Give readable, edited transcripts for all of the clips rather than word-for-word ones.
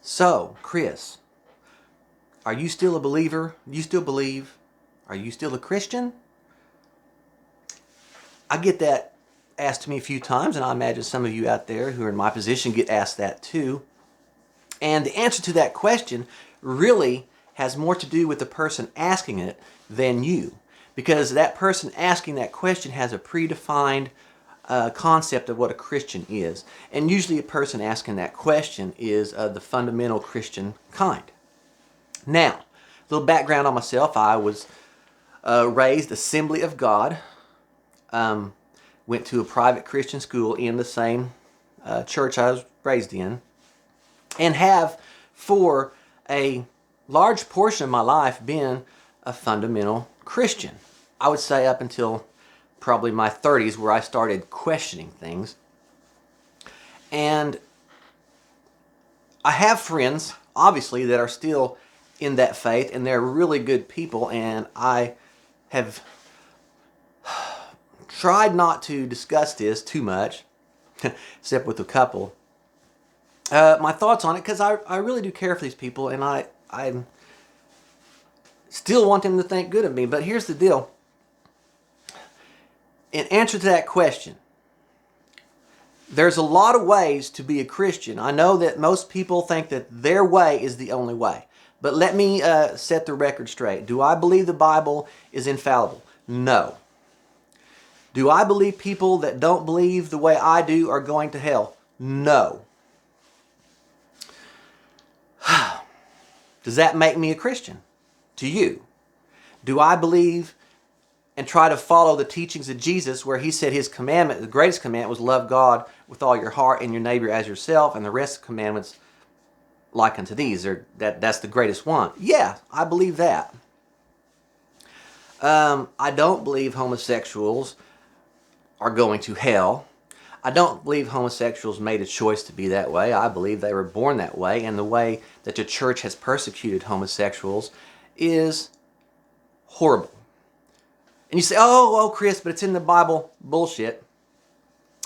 So, Chris, are you still a believer? Do you still believe? Are you still a Christian? I get that asked to me a few times, and I imagine some of you out there who are in my position get asked that too. And the answer to that question really has more to do with the person asking it than you. Because that person asking that question has a predefined concept of what a Christian is. And usually a person asking that question is the fundamental Christian kind. Now, a little background on myself. I was raised Assembly of God. Went to a private Christian school in the same church I was raised in. And have, for a large portion of my life, been a fundamental Christian. I would say up until probably my 30s, where I started questioning things. And I have friends, obviously, that are still in that faith, and they're really good people, and I have tried not to discuss this too much, except with a couple. My thoughts on it, because I really do care for these people, and I still want them to think good of me. But here's the deal. In answer to that question, there's a lot of ways to be a Christian. I know that most people think that their way is the only way. But let me set the record straight. Do I believe the Bible is infallible? No. Do I believe people that don't believe the way I do are going to hell? No. Does that make me a Christian? To you? Do I believe and try to follow the teachings of Jesus, where he said his commandment, the greatest commandment, was love God with all your heart and your neighbor as yourself, and the rest of the commandments like unto these? That's the greatest one. Yeah, I believe that. I don't believe homosexuals are going to hell. I don't believe homosexuals made a choice to be that way. I believe they were born that way, and the way that the church has persecuted homosexuals is horrible. And you say, oh, Chris, but it's in the Bible. Bullshit.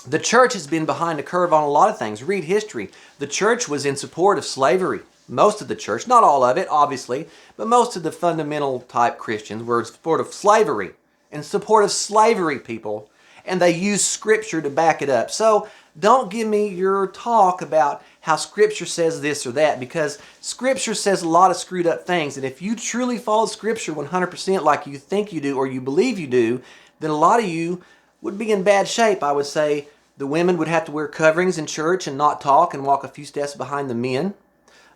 The church has been behind the curve on a lot of things. Read history. The church was in support of slavery. Most of the church, not all of it, obviously, but most of the fundamental type Christians were in support of slavery. In support of slavery, people. And they used Scripture to back it up. So don't give me your talk about how Scripture says this or that, because Scripture says a lot of screwed up things. And if you truly follow Scripture 100% like you think you do or you believe you do, then a lot of you would be in bad shape. I would say the women would have to wear coverings in church and not talk and walk a few steps behind the men.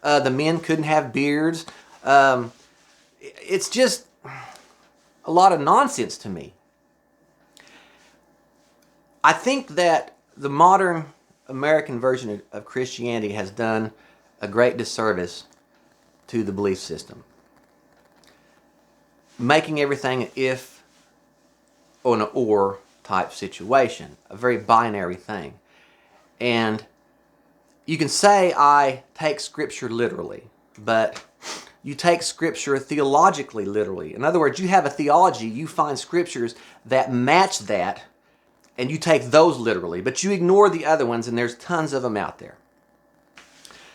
The men couldn't have beards. It's just a lot of nonsense to me. I think that the modern American version of Christianity has done a great disservice to the belief system, making everything an if or an or type situation, a very binary thing. And you can say I take Scripture literally, but you take Scripture theologically literally. In other words, you have a theology, you find Scriptures that match that, and you take those literally, but you ignore the other ones, and there's tons of them out there.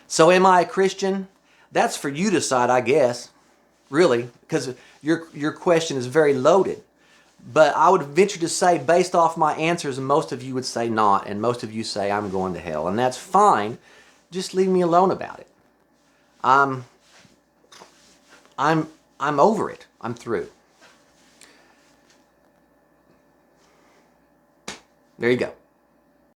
So am I a Christian? That's for you to decide, I guess, really, because your question is very loaded. But I would venture to say, based off my answers, most of you would say not, and most of you say I'm going to hell, and that's fine. Just leave me alone about it. I'm over it. I'm through. There you go.